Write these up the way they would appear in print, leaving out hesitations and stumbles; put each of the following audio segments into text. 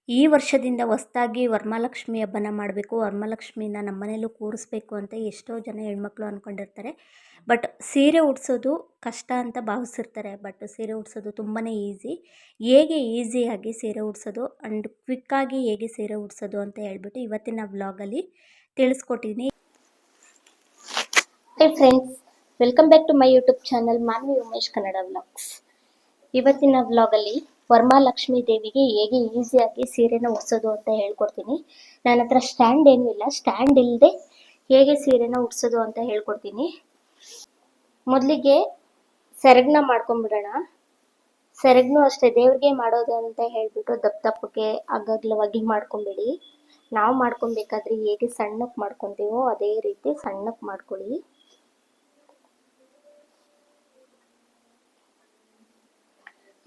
ಈ ವರ್ಷದಿಂದ ಹೊಸ್ದಾಗಿ ವರಮಹಾಲಕ್ಷ್ಮಿ ಹಬ್ಬನ ಮಾಡಬೇಕು, ವರಮಹಾಲಕ್ಷ್ಮಿನ ನಮ್ಮನೇಲೂ ಕೂರಿಸ್ಬೇಕು ಅಂತ ಎಷ್ಟೋ ಜನ ಹೆಣ್ಮಕ್ಳು ಅಂದ್ಕೊಂಡಿರ್ತಾರೆ. ಬಟ್ ಸೀರೆ ಉಡ್ಸೋದು ಕಷ್ಟ ಅಂತ ಭಾವಿಸಿರ್ತಾರೆ. ಬಟ್ ಸೀರೆ ಉಡ್ಸೋದು ತುಂಬಾ ಈಸಿ. ಹೇಗೆ ಈಸಿಯಾಗಿ ಸೀರೆ ಉಡ್ಸೋದು ಆ್ಯಂಡ್ ಕ್ವಿಕ್ಕಾಗಿ ಹೇಗೆ ಸೀರೆ ಉಡ್ಸೋದು ಅಂತ ಹೇಳ್ಬಿಟ್ಟು ಇವತ್ತಿನ ವ್ಲಾಗಲ್ಲಿ ತಿಳಿಸ್ಕೊಟ್ಟಿದ್ದೀನಿ. Hi friends, welcome back to my YouTube channel Manvi Umesh Kannada vlogs. ಇವತ್ತಿನ ವ್ಲಾಗಲ್ಲಿ ವರಮಹಾಲಕ್ಷ್ಮಿ ದೇವಿಗೆ ಹೇಗೆ ಈಸಿಯಾಗಿ ಸೀರೆನ ಉಡ್ಸೋದು ಅಂತ ಹೇಳ್ಕೊಡ್ತೀನಿ. ನನ್ನ ಹತ್ರ ಸ್ಟ್ಯಾಂಡ್ ಏನೂ ಇಲ್ಲ, ಸ್ಟ್ಯಾಂಡ್ ಇಲ್ಲದೆ ಹೇಗೆ ಸೀರೆನ ಉಡ್ಸೋದು ಅಂತ ಹೇಳ್ಕೊಡ್ತೀನಿ. ಮೊದಲಿಗೆ ಸೆರಗನ್ನ ಮಾಡ್ಕೊಂಡ್ಬಿಡೋಣ. ಸೆರಗನು ಅಷ್ಟೇ ದೇವ್ರಿಗೆ ಮಾಡೋದು ಅಂತ ಹೇಳ್ಬಿಟ್ಟು ದಪ್ಪಕ್ಕೆ ಅಗಗ್ಲವಾಗಿ ಮಾಡ್ಕೊಂಬಿಡಿ. ನಾವು ಮಾಡ್ಕೊಬೇಕಾದ್ರೆ ಹೇಗೆ ಸಣ್ಣಕ್ಕೆ ಮಾಡ್ಕೊತೀವೋ ಅದೇ ರೀತಿ ಸಣ್ಣಕ್ಕೆ ಮಾಡ್ಕೊಳ್ಳಿ.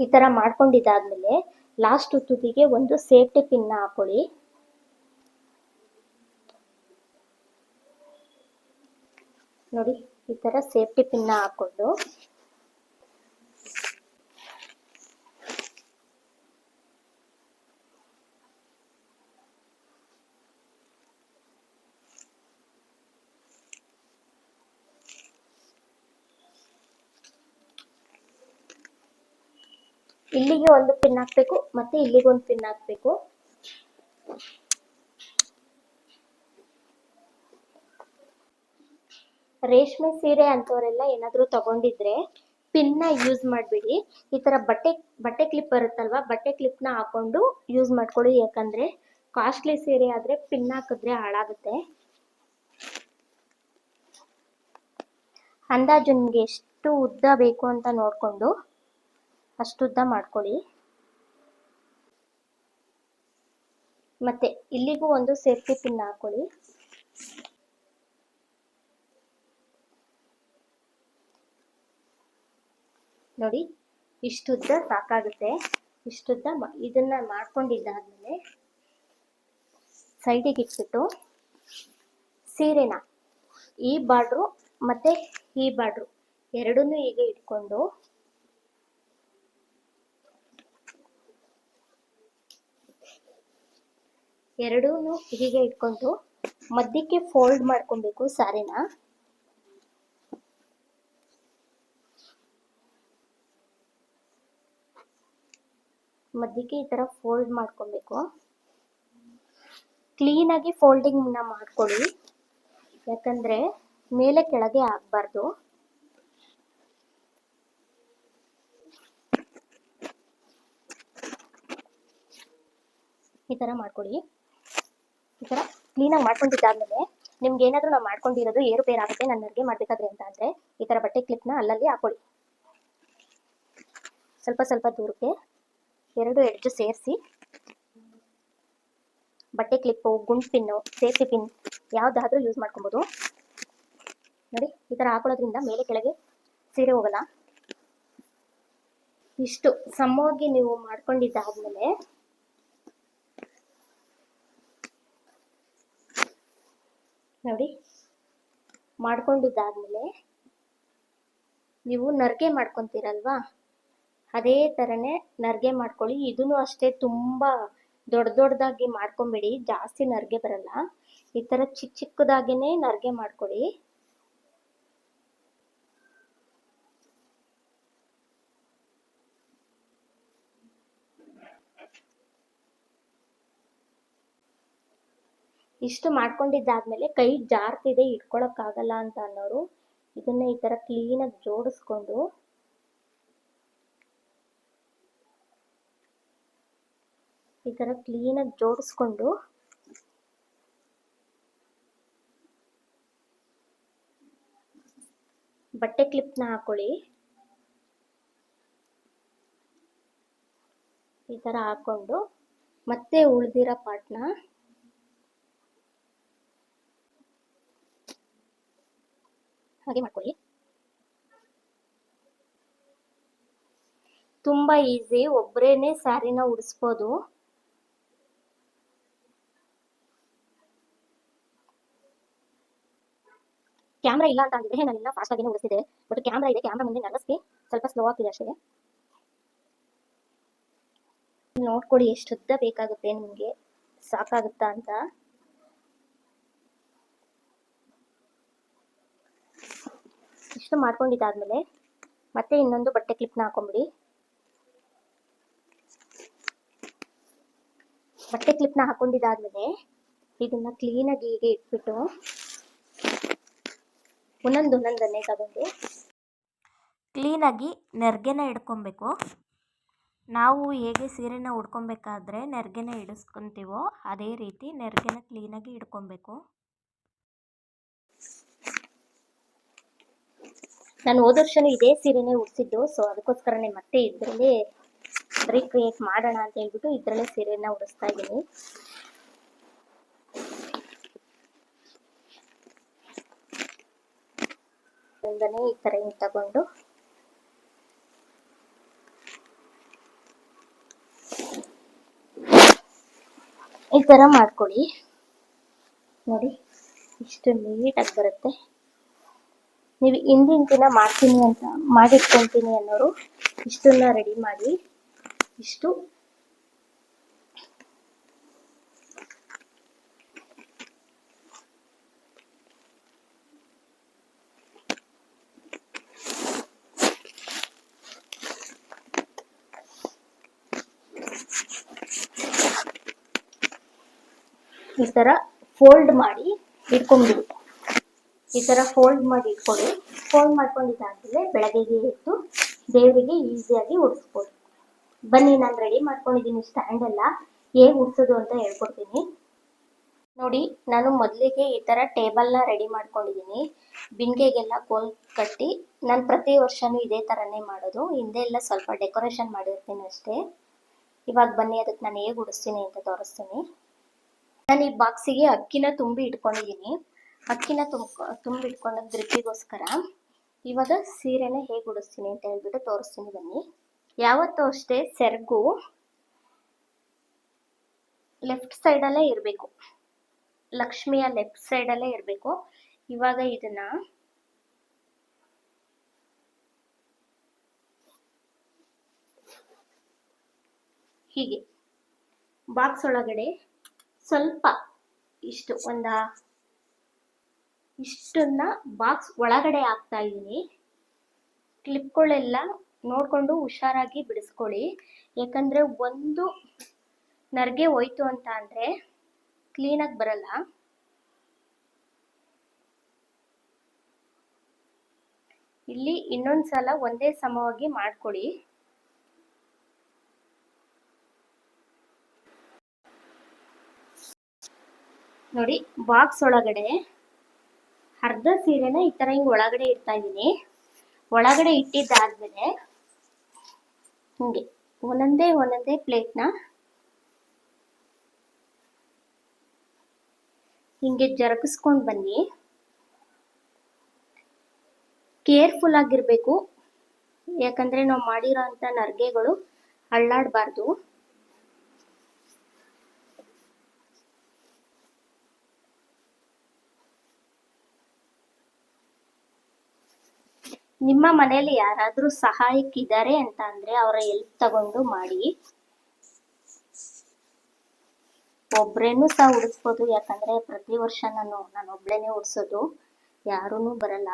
ಈ ಥರ ಮಾಡ್ಕೊಂಡಿದ್ದಾದ್ಮೇಲೆ ಲಾಸ್ಟ್ ತುದಿಗೆ ಒಂದು ಸೇಫ್ಟಿ ಪಿನ್ನ ಹಾಕೊಳ್ಳಿ. ನೋಡಿ, ಈ ಥರ ಸೇಫ್ಟಿ ಪಿನ್ನ ಹಾಕೊಂಡು ಇಲ್ಲಿಗೆ ಒಂದು ಪಿನ್ ಹಾಕ್ಬೇಕು, ಮತ್ತೆ ಇಲ್ಲಿಗೆ ಒಂದು ಪಿನ್ ಹಾಕ್ಬೇಕು. ರೇಷ್ಮೆ ಸೀರೆ ಅಂತವರೆಲ್ಲ ಏನಾದರೂ ತಗೊಂಡಿದ್ರೆ ಪಿನ್ನ ಯೂಸ್ ಮಾಡಬೇಡಿ. ಈ ಥರ ಬಟ್ಟೆ ಕ್ಲಿಪ್ ಬರುತ್ತಲ್ವಾ, ಬಟ್ಟೆ ಕ್ಲಿಪ್ನ ಹಾಕೊಂಡು ಯೂಸ್ ಮಾಡ್ಕೊಳ್ಳಿ. ಯಾಕಂದರೆ ಕಾಸ್ಟ್ಲಿ ಸೀರೆ ಆದರೆ ಪಿನ್ ಹಾಕಿದ್ರೆ ಹಾಳಾಗುತ್ತೆ. ಅಂದಾಜು ನಿಮಗೆ ಎಷ್ಟು ಉದ್ದ ಬೇಕು ಅಂತ ನೋಡಿಕೊಂಡು ಅಷ್ಟು ಉದ್ದ ಮಾಡ್ಕೊಳ್ಳಿ. ಮತ್ತೆ ಇಲ್ಲಿಗೂ ಒಂದು ಸೇಫ್ಟಿ ಪಿನ್ ಹಾಕೊಳ್ಳಿ. ನೋಡಿ, ಇಷ್ಟುದ್ದ ಸಾಕಾಗುತ್ತೆ. ಇಷ್ಟುದ್ದ ಇದನ್ನ ಮಾಡ್ಕೊಂಡಿದ್ದಾದ್ಮೇಲೆ ಸೈಡಿಗೆ ಇಟ್ಬಿಟ್ಟು ಸೀರೆನ ಈ ಬಾರ್ಡ್ರು ಮತ್ತೆ ಈ ಬಾರ್ಡ್ರು ಎರಡನ್ನೂ ಹೀಗೆ ಇಟ್ಕೊಂಡು ಹೀಗೆ ಇಟ್ಕೊಂಡು ಮಧ್ಯಕ್ಕೆ ಫೋಲ್ಡ್ ಮಾಡ್ಕೊಬೇಕು. ಸಾರಿನ ಮಧ್ಯಕ್ಕೆ ಈ ತರ ಫೋಲ್ಡ್ ಮಾಡ್ಕೊಬೇಕು. ಕ್ಲೀನಾಗಿ ಫೋಲ್ಡಿಂಗ್ನ ಮಾಡ್ಕೊಳ್ಳಿ, ಯಾಕಂದ್ರೆ ಮೇಲೆ ಕೆಳಗೆ ಆಗಬಾರ್ದು. ಈ ತರ ಮಾಡ್ಕೊಳ್ಳಿ. ಈ ತರ ಕ್ಲೀನಾಗಿ ಮಾಡ್ಕೊಂಡಿದ್ದಾದ್ಮೇಲೆ ನಿಮ್ಗೆ ಏನಾದರೂ ನಾವು ಮಾಡ್ಕೊಂಡಿರೋದು ಏರುಪೇರು ಆಗುತ್ತೆ ನಾನು ಅಡುಗೆ ಮಾಡಬೇಕಾದ್ರೆ ಅಂತ ಅಂದರೆ ಈ ಥರ ಬಟ್ಟೆ ಕ್ಲಿಪ್ನ ಅಲ್ಲಲ್ಲಿ ಹಾಕೊಳ್ಳಿ. ಸ್ವಲ್ಪ ಸ್ವಲ್ಪ ದೂರಕ್ಕೆ ಎರಡು ಎಡ್ಜು ಸೇರಿಸಿ ಬಟ್ಟೆ ಕ್ಲಿಪ್ಪು, ಗುಂಡ್ ಪಿನ್ನು, ಸೇಫ್ಟಿ ಪಿನ್ ಯಾವುದಾದ್ರೂ ಯೂಸ್ ಮಾಡ್ಕೊಬೋದು. ನೋಡಿ, ಈ ಥರ ಹಾಕೊಳ್ಳೋದ್ರಿಂದ ಮೇಲೆ ಕೆಳಗೆ ಸೀರೆ ಹೋಗಲ್ಲ. ಇಷ್ಟು ಸಮವಾಗಿ ನೀವು ಮಾಡ್ಕೊಂಡಿದ್ದಾದ್ಮೇಲೆ ನೋಡಿ, ಮಾಡ್ಕೊಂಡಿದ್ದಾದ್ಮೇಲೆ ನೀವು ನರ್ಗೆ ಮಾಡ್ಕೊತೀರಲ್ವಾ, ಅದೇ ಥರನೇ ನರ್ಗೆ ಮಾಡ್ಕೊಳ್ಳಿ. ಇದನ್ನು ಅಷ್ಟೇ ತುಂಬ ದೊಡ್ಡದಾಗಿ ಮಾಡ್ಕೊಂಬೇಡಿ, ಜಾಸ್ತಿ ನರ್ಗೆ ಬರಲ್ಲ. ಈ ಥರ ಚಿಕ್ಕದಾಗೇ ನರ್ಗೆ ಮಾಡ್ಕೊಳ್ಳಿ. ಇಷ್ಟು ಮಾಡ್ಕೊಂಡಿದ್ದಾದ್ಮೇಲೆ ಕೈ ಜಾರ್ತಿದೆ ಇಟ್ಕೊಳಕ್ಕಾಗಲ್ಲ ಅಂತ ಅನ್ನೋರು ಇದನ್ನ ಈ ಥರ ಕ್ಲೀನಾಗಿ ಜೋಡಿಸ್ಕೊಂಡು ಬಟ್ಟೆ ಕ್ಲಿಪ್ನ ಹಾಕೊಳ್ಳಿ. ಈ ಥರ ಹಾಕೊಂಡು ಮತ್ತೆ ಉಳಿದಿರೋ ಪಾರ್ಟ್ನ ಹಾಗೆ ಮಾಡ್ಕೊಳ್ಳಿ. ತುಂಬಾ ಈಸಿ, ಒಬ್ಬರೇನೆ ಸ್ಯಾರಿನ ಉಡಿಸ್ಬೋದು. ಕ್ಯಾಮ್ರಾ ಇಲ್ಲ ಅಂತ ಅಂದಿದ್ರೆ ನಾನು ಇನ್ನೂ ಫಾಸ್ಟ್ ಆಗಿನೇ ಉಡಿಸ್ತಿದ್ದೆ. ಬಟ್ ಕ್ಯಾಮ್ರಾ ಇದೆ, ಕ್ಯಾಮ್ರಾ ಮುಂದೆ ನರ್ವಸ್ಗೆ ಸ್ವಲ್ಪ ಸ್ಲೋ ಆಗ್ತಿದೆ ಅಷ್ಟೇ. ನೋಡ್ಕೊಳ್ಳಿ ಎಷ್ಟು ಉದ್ದ ಬೇಕಾಗುತ್ತೆ ನಿಮಗೆ, ಸಾಕಾಗುತ್ತಾ ಅಂತ. ಇಷ್ಟು ಮಾಡ್ಕೊಂಡಿದ್ದಾದ್ಮೇಲೆ ಮತ್ತೆ ಇನ್ನೊಂದು ಬಟ್ಟೆ ಕ್ಲಿಪ್ನ ಹಾಕೊಂಬಿಡಿ. ಬಟ್ಟೆ ಕ್ಲಿಪ್ನ ಹಾಕೊಂಡಿದ್ದಾದ್ಮೇಲೆ ಇದನ್ನ ಕ್ಲೀನಾಗಿ ಹೀಗೆ ಇಟ್ಬಿಟ್ಟು ಒಂದೊಂದನ್ನೇ ತಗೊಂಡು ಕ್ಲೀನಾಗಿ ನೆರಿಗೆನ ಹಿಡ್ಕೊಬೇಕು. ನಾವು ಹೇಗೆ ಸೀರೆನ ಉಡ್ಕೊಬೇಕಾದ್ರೆ ನೆರಿಗೆನ ಹಿಡಿಸ್ಕೊತೀವೋ ಅದೇ ರೀತಿ ನೆರಿಗೆನ ಕ್ಲೀನಾಗಿ ಹಿಡ್ಕೊಬೇಕು. ನಾನು ಹೋದ ವರ್ಷನೂ ಇದೇ ಸೀರೆನೇ ಉಡ್ಸಿದ್ದು, ಸೊ ಅದಕ್ಕೋಸ್ಕರನೇ ಮತ್ತೆ ಇದರಲ್ಲೇ ರೀಕ್ರಿಯೇಟ್ ಮಾಡೋಣ ಅಂತ ಹೇಳ್ಬಿಟ್ಟು ಇದರಲ್ಲೇ ಸೀರೆನ ಉಡಿಸ್ತಾ ಇದ್ದೀನಿ. ಈ ತರ ಹಿಂಗೆ ತಗೊಂಡು ಈ ತರ ಮಾಡ್ಕೊಳ್ಳಿ. ನೋಡಿ ಇಷ್ಟು ನೀಟಾಗಿ ಬರುತ್ತೆ. ನೀವು ಹಿಂದಿನ ದಿನ ಮಾಡ್ತೀನಿ ಅಂತ ಮಾಡಿಟ್ಕೊಳ್ತೀನಿ ಅನ್ನೋರು ಇಷ್ಟನ್ನ ರೆಡಿ ಮಾಡಿ ಇಷ್ಟು ಈ ತರ ಫೋಲ್ಡ್ ಮಾಡಿ ಇಟ್ಕೊಂಡ್ಬಿಡಿ. ಈ ತರ ಫೋಲ್ಡ್ ಮಾಡಿ ಇಟ್ಕೊಳ್ಳಿ. ಫೋಲ್ಡ್ ಮಾಡ್ಕೊಂಡಿದ್ದಾದ್ಮೇಲೆ ಬೆಳಗ್ಗೆಗೆ ಎದ್ದು ದೇವರಿಗೆ ಈಸಿಯಾಗಿ ಉಡಿಸ್ಬೋದು. ಬನ್ನಿ, ನಾನು ರೆಡಿ ಮಾಡ್ಕೊಂಡಿದ್ದೀನಿ ಸ್ಟ್ಯಾಂಡ್ ಎಲ್ಲ, ಹೇಗೆ ಉಡ್ಸೋದು ಅಂತ ಹೇಳ್ಕೊಡ್ತೀನಿ ನೋಡಿ. ನಾನು ಮೊದಲಿಗೆ ಈ ತರ ಟೇಬಲ್ನ ರೆಡಿ ಮಾಡ್ಕೊಂಡಿದ್ದೀನಿ. ಬಿಂದಿಗೆಗೆಲ್ಲ ಕೋಲ್ ಕಟ್ಟಿ, ನಾನು ಪ್ರತಿ ವರ್ಷನೂ ಇದೇ ಥರನೇ ಮಾಡೋದು. ಹಿಂದೆ ಎಲ್ಲ ಸ್ವಲ್ಪ ಡೆಕೋರೇಷನ್ ಮಾಡಿರ್ತೀನಿ ಅಷ್ಟೇ. ಇವಾಗ ಬನ್ನಿ ಅದಕ್ಕೆ ನಾನು ಹೇಗೆ ಉಡಿಸ್ತೀನಿ ಅಂತ ತೋರಿಸ್ತೀನಿ. ನಾನು ಈ ಬಾಕ್ಸಿಗೆ ಅಕ್ಕಿನ ತುಂಬಿ ಇಟ್ಕೊಂಡಿದ್ದೀನಿ. ಅಕ್ಕಿನ ತುಂಬಿಟ್ಕೊಂಡ ಗ್ರಿಪ್ಪಿಗೋಸ್ಕರ ಇವಾಗ ಸೀರೆನ ಹೇಗೆ ಉಡಿಸ್ತೀನಿ ಅಂತ ಹೇಳ್ಬಿಟ್ಟು ತೋರಿಸ್ತೀನಿ ಬನ್ನಿ. ಯಾವತ್ತೂ ಅಷ್ಟೇ ಸೆರಗು ಲೆಫ್ಟ್ ಸೈಡಲ್ಲೇ ಇರಬೇಕು, ಲಕ್ಷ್ಮಿಯ ಲೆಫ್ಟ್ ಸೈಡಲ್ಲೇ ಇರಬೇಕು. ಇವಾಗ ಇದನ್ನ ಹೀಗೆ ಬಾಕ್ಸ್ ಒಳಗಡೆ ಸ್ವಲ್ಪ ಇಷ್ಟನ್ನ ಬಾಕ್ಸ್ ಒಳಗಡೆ ಹಾಕ್ತಾ ಇದ್ದೀನಿ. ಕ್ಲಿಪ್ಗಳೆಲ್ಲ ನೋಡ್ಕೊಂಡು ಹುಷಾರಾಗಿ ಬಿಡಿಸ್ಕೊಳ್ಳಿ, ಯಾಕಂದ್ರೆ ಒಂದು ನರ್ಗೆ ಹೋಯ್ತು ಅಂತ ಅಂದ್ರೆ ಕ್ಲೀನಾಗಿ ಬರಲ್ಲ. ಇಲ್ಲಿ ಇನ್ನೊಂದ್ಸಲ ಒಂದೇ ಸಮವಾಗಿ ಮಾಡ್ಕೊಳ್ಳಿ. ನೋಡಿ, ಬಾಕ್ಸ್ ಒಳಗಡೆ ಅರ್ಧ ಸೀರೆನ ಈ ತರ ಹಿಂಗ್ ಒಳಗಡೆ ಇಡ್ತಾ ಇದ್ದೀನಿ. ಒಳಗಡೆ ಇಟ್ಟಿದ್ದಾದ್ಮೇಲೆ ಹಿಂಗೆ ಒಂದೊಂದೇ ಪ್ಲೇಟ್ನ ಹಿಂಗೆ ಜರುಗಿಸ್ಕೊಂಡು ಬನ್ನಿ. ಕೇರ್ಫುಲ್ ಆಗಿರ್ಬೇಕು, ಯಾಕಂದ್ರೆ ನಾವು ಮಾಡಿರೋ ಅಂತ ನರ್ಗೆಗಳು ಅಳ್ಳಾಡಬಾರ್ದು. ನಿಮ್ಮ ಮನೆಯಲ್ಲಿ ಯಾರಾದ್ರೂ ಸಹಾಯಕ್ಕಿದ್ದಾರೆ ಅಂತ ಅಂದ್ರೆ ಅವರ ಹೆಲ್ಪ್ ತಗೊಂಡು ಮಾಡಿ. ಒಬ್ರೇನು ಸಹ ಉಡಿಸ್ಬೋದು, ಯಾಕಂದ್ರೆ ಪ್ರತಿ ವರ್ಷ ನಾನು ಒಬ್ಳೇನೆ ಉಡ್ಸೋದು, ಯಾರೂ ಬರಲ್ಲ.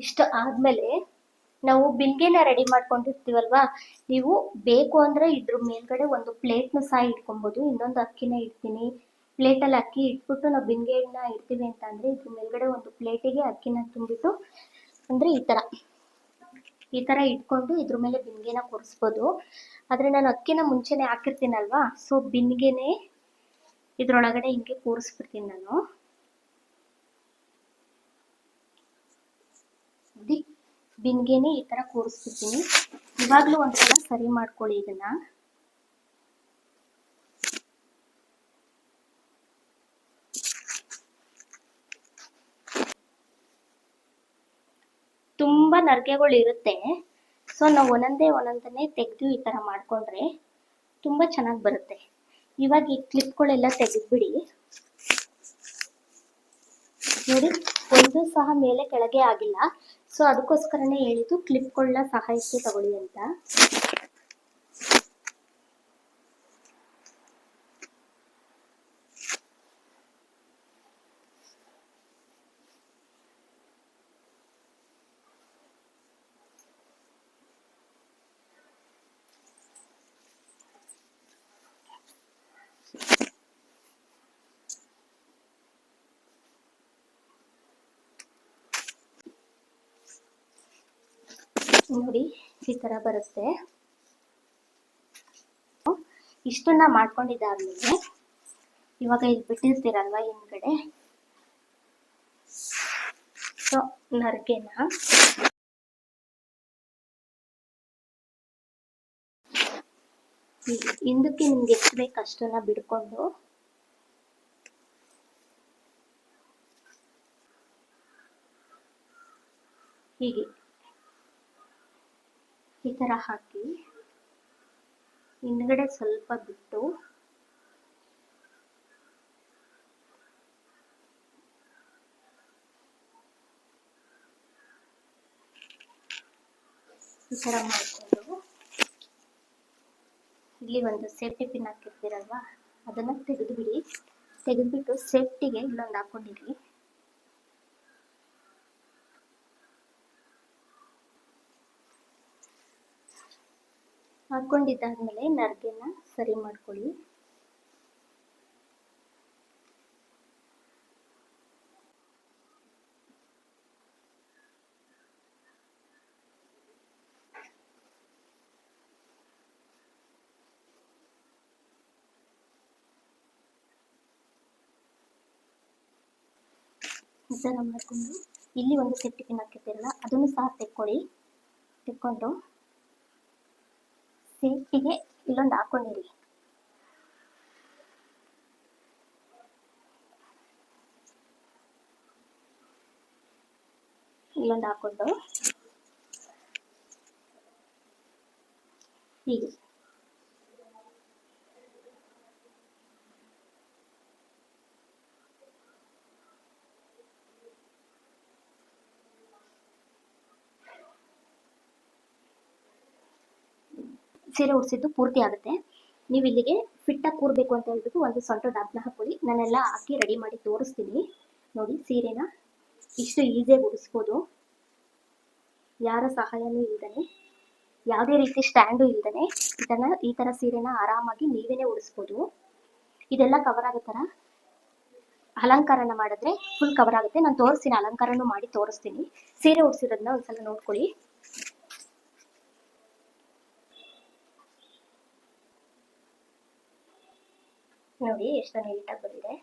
ಇಷ್ಟು ಆದ್ಮೇಲೆ ನಾವು ಬಿಂದಿಗೆನ ರೆಡಿ ಮಾಡ್ಕೊಂಡಿರ್ತೀವಲ್ವಾ, ನೀವು ಬೇಕು ಅಂದ್ರೆ ಇದ್ರ ಮೇಲ್ಗಡೆ ಒಂದು ಪ್ಲೇಟ್ನ ಸಹ ಇಟ್ಕೊಬಹುದು. ಇನ್ನೊಂದು ಅಕ್ಕಿನ ಇಡ್ತೀನಿ, ಪ್ಲೇಟಲ್ಲಿ ಅಕ್ಕಿ ಇಟ್ಬಿಟ್ಟು ನಾವು ಬಿಂದಿಗೆನ ಇಡ್ತೀವಿ ಅಂತ ಅಂದ್ರೆ ಇದ್ರ ಮೇಲ್ಗಡೆ ಒಂದು ಪ್ಲೇಟಿಗೆ ಅಕ್ಕಿನ ತುಂಬಿಟ್ಟು ಅಂದ್ರೆ ಈ ತರ ಇಟ್ಕೊಂಡು ಇದ್ರ ಮೇಲೆ ಬಿಂದಿಗೆನ ಕೂರಿಸ್ಬೋದು. ಆದ್ರೆ ನಾನು ಅಕ್ಕಿನ ಮುಂಚೆನೆ ಹಾಕಿರ್ತೀನಲ್ವಾ, ಸೊ ಬಿಂದಿಗೆನೆ ಇದ್ರೊಳಗಡೆ ಹಿಂಗೆ ಕೂರಿಸ್ಬಿಡ್ತೀನಿ ನಾನು. ಬಿಂದಿಗೆನೆ ಈ ತರ ಕೂರಿಸ್ಬಿಡ್ತೀನಿ. ಇವಾಗ್ಲೂ ಒಂದ್ಸಲ ಸರಿ ಮಾಡ್ಕೊಳ್ಳಿ ಇದನ್ನ. ತುಂಬ ನರಿಗೆಗಳು ಇರುತ್ತೆ. ಸೊ ನಾವು ಒಂದೊಂದನ್ನೇ ತೆಗೆದು ಈ ಥರ ಮಾಡಿಕೊಂಡ್ರೆ ತುಂಬ ಚೆನ್ನಾಗಿ ಬರುತ್ತೆ. ಇವಾಗ ಈ ಕ್ಲಿಪ್ಗಳೆಲ್ಲ ತೆಗೆದ್ಬಿಡಿ. ನೋಡಿ, ಒಂದು ಸಹ ಮೇಲೆ ಕೆಳಗೆ ಆಗಿಲ್ಲ. ಸೊ ಅದಕ್ಕೋಸ್ಕರನೇ ಹೇಳಿದ್ದು ಕ್ಲಿಪ್ಗಳನ್ನ ಸಹಾಯಕ್ಕೆ ತಗೊಳ್ಳಿ ಅಂತ. ನೋಡಿ, ಈ ತರ ಬರುತ್ತೆ. ಇಷ್ಟನ್ನ ಮಾಡ್ಕೊಂಡಿದ್ದಾದ್ಮೇಲೆ ಇವಾಗ ಇಲ್ಲಿ ಬಿಟ್ಟಿರ್ತೀರಲ್ವಾ ಹಿಂದ್ಗಡೆ, ಸೊ ನರ್ಗೆನ ಹಿಂದಕ್ಕೆ ನಿಮ್ಗೆ ಎಷ್ಟು ಬೇಕು ಅಷ್ಟನ್ನ ಬಿಡ್ಕೊಂಡು ಹೀಗೆ ಈ ತರ ಹಾಕಿ ಹಿಂದ್ಗಡೆ ಸ್ವಲ್ಪ ಬಿಟ್ಟು ಈ ತರ ಮಾಡ್ಕೊಂಡು ಇಲ್ಲಿ ಒಂದು ಸೇಫ್ಟಿ ಪಿನ್ ಹಾಕಿರ್ತೀರಲ್ವಾ, ಅದನ್ನ ತೆಗೆದುಬಿಡಿ. ತೆಗೆದ್ಬಿಟ್ಟು ಸೇಫ್ಟಿಗೆ ಇಲ್ಲೊಂದು ಹಾಕೊಂಡಿರಿ. ಹಾಕೊಂಡಿದ್ದಾದ್ಮೇಲೆ ನರ್ಗೆನ ಸರಿ ಮಾಡ್ಕೊಳ್ಳಿ. ಈ ಥರ ಮಾಡಿಕೊಂಡು ಇಲ್ಲಿ ಒಂದು ಸೇಫ್ಟಿ ಪಿನ್ ಹಾಕಿರ್ತೀರಲ್ಲ ಅದನ್ನು ಸಹ ತೆಕ್ಕೊಂಡು ಸೇಫ್ಟಿಗೆ ಇಲ್ಲೊಂದು ಹಾಕೊಂಡಿರಿ. ಇಲ್ಲೊಂದು ಹಾಕೊಂಡು ಹೀಗೆ ಸೀರೆ ಉಡಿಸಿದ್ದು ಪೂರ್ತಿ ಆಗುತ್ತೆ. ನೀವು ಇಲ್ಲಿಗೆ ಫಿಟ್ಟಾಗಿ ಕೂರಬೇಕು ಅಂತ ಹೇಳ್ಬಿಟ್ಟು ಒಂದು ಸೊಂಟ ಡಾಬ್ನ ಹಾಕೊಳ್ಳಿ. ನಾನೆಲ್ಲ ಹಾಕಿ ರೆಡಿ ಮಾಡಿ ತೋರಿಸ್ತೀನಿ. ನೋಡಿ, ಸೀರೆನ ಇಷ್ಟು ಈಸಿಯಾಗಿ ಉಡಿಸ್ಬೋದು, ಯಾರ ಸಹಾಯನೂ ಇಲ್ದೇ, ಯಾವುದೇ ರೀತಿ ಸ್ಟ್ಯಾಂಡು ಇಲ್ದೇ ಈ ಥರ ಸೀರೆನ ಆರಾಮಾಗಿ ನೀವೇನೆ ಉಡಿಸ್ಬೋದು. ಇದೆಲ್ಲ ಕವರ್ ಆಗೋ ಥರ ಅಲಂಕಾರನ ಮಾಡಿದ್ರೆ ಫುಲ್ ಕವರ್ ಆಗುತ್ತೆ. ನಾನು ತೋರಿಸ್ತೀನಿ, ಅಲಂಕಾರನೂ ಮಾಡಿ ತೋರಿಸ್ತೀನಿ. ಸೀರೆ ಉಡಿಸಿರೋದನ್ನ ಒಂದ್ಸಲ ನೋಡ್ಕೊಳ್ಳಿ. ನೋಡಿ ಎಷ್ಟು ನೀಟಾಗಿ ಬಂದಿದೆ.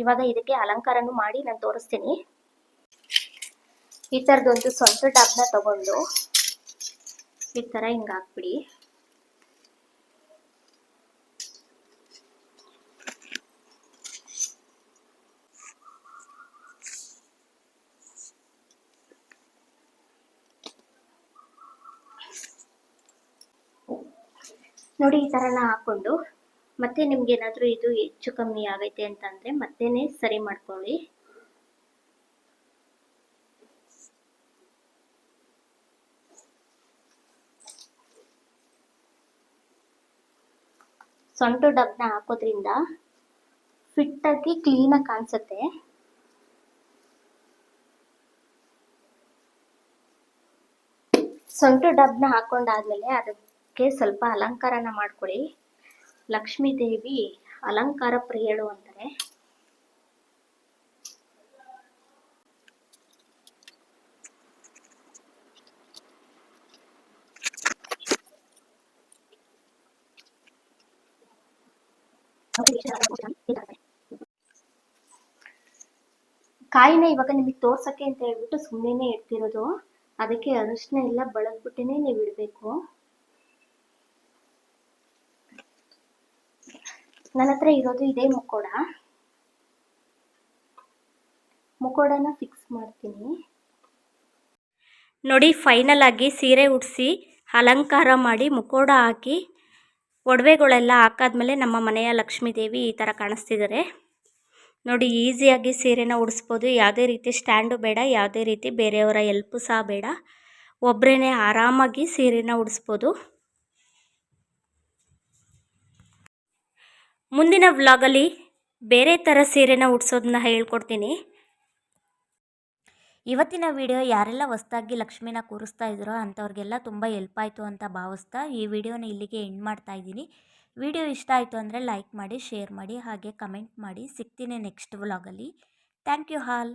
ಇವಾಗ ಇದಕ್ಕೆ ಅಲಂಕಾರನೂ ಮಾಡಿ ನಾನು ತೋರಿಸ್ತೀನಿ. ಈ ಥರದೊಂದು ಸೊಂಟ ಡಾಬ್ನ ತಗೊಂಡು ಈ ಥರ ಹಿಂಗೆ ಹಾಕ್ಬಿಡಿ. ನೋಡಿ, ಈ ಥರನ ಹಾಕ್ಕೊಂಡು ಮತ್ತೆ ನಿಮ್ಗೆ ಏನಾದರೂ ಇದು ಹೆಚ್ಚು ಕಮ್ಮಿ ಆಗೈತೆ ಅಂತಂದರೆ ಮತ್ತೇನೆ ಸರಿ ಮಾಡ್ಕೊಳ್ಳಿ. ಸೊಂಟ ಡಬ್ನ ಹಾಕೋದ್ರಿಂದ ಫಿಟ್ಟಾಗಿ ಕ್ಲೀನಾಗಿ ಕಾಣಿಸುತ್ತೆ. ಸೊಂಟ ಡಬ್ನ ಹಾಕೊಂಡಾದ್ಮೇಲೆ ಅದಕ್ಕೆ ಸ್ವಲ್ಪ ಅಲಂಕಾರನ ಮಾಡ್ಕೊಳ್ಳಿ. ಲಕ್ಷ್ಮೀ ದೇವಿ ಅಲಂಕಾರ ಪ್ರಿಯಳು ಅಂತಾರೆ. ಕಾಯಿನ ಇವಾಗ ನಿಮಗೆ ತೋರ್ಸಕ್ಕೆ ಅಂತ ಹೇಳ್ಬಿಟ್ಟು ಸುಮ್ಮನೆ ಇಡ್ತಿರೋದು. ಅದಕ್ಕೆ ಅರಿಶಿನ ಎಲ್ಲ ಬಳದ್ಬಿಟ್ಟೇನೆ ನೀವು ಇಡಬೇಕು. ನನ್ನ ಹತ್ರ ಇರೋದು ಇದೇ ಮುಕ್ಕೋಡ. ಮುಖೋಡನ ಫಿಕ್ಸ್ ಮಾಡ್ತೀನಿ. ನೋಡಿ, ಫೈನಲ್ ಆಗಿ ಸೀರೆ ಉಡಿಸಿ ಅಲಂಕಾರ ಮಾಡಿ ಮುಖೋಡ ಹಾಕಿ ಒಡವೆಗಳೆಲ್ಲ ಹಾಕಾದ್ಮೇಲೆ ನಮ್ಮ ಮನೆಯ ಲಕ್ಷ್ಮೀ ದೇವಿ ಈ ಥರ ಕಾಣಿಸ್ತಿದ್ದಾರೆ. ನೋಡಿ, ಈಸಿಯಾಗಿ ಸೀರೆನ ಉಡಿಸ್ಬೋದು. ಯಾವುದೇ ರೀತಿ ಸ್ಟ್ಯಾಂಡು ಬೇಡ, ಯಾವುದೇ ರೀತಿ ಬೇರೆಯವರ ಎಲ್ಪು ಸಹ ಬೇಡ, ಒಬ್ಬರೇ ಆರಾಮಾಗಿ ಸೀರೆನ ಉಡಿಸ್ಬೋದು. ಮುಂದಿನ ವ್ಲಾಗಲ್ಲಿ ಬೇರೆ ಥರ ಸೀರೆನ ಉಡಿಸೋದನ್ನ ಹೇಳ್ಕೊಡ್ತೀನಿ. ಇವತ್ತಿನ ವಿಡಿಯೋ ಯಾರೆಲ್ಲ ಹೊಸ್ದಾಗಿ ಲಕ್ಷ್ಮಿನ ಕೂರಿಸ್ತಾ ಇದ್ರೋ ಅಂಥವ್ರಿಗೆಲ್ಲ ತುಂಬ ಹೆಲ್ಪ್ ಆಯಿತು ಅಂತ ಭಾವಿಸ್ತಾ ಈ ವಿಡಿಯೋನ ಇಲ್ಲಿಗೆ ಎಂಡ್ ಮಾಡ್ತಾ ಇದ್ದೀನಿ. ವಿಡಿಯೋ ಇಷ್ಟ ಆಯಿತು ಅಂದರೆ ಲೈಕ್ ಮಾಡಿ, ಶೇರ್ ಮಾಡಿ, ಹಾಗೆ ಕಮೆಂಟ್ ಮಾಡಿ. ಸಿಗ್ತೀನಿ ನೆಕ್ಸ್ಟ್ ವ್ಲಾಗಲ್ಲಿ. Thank you all.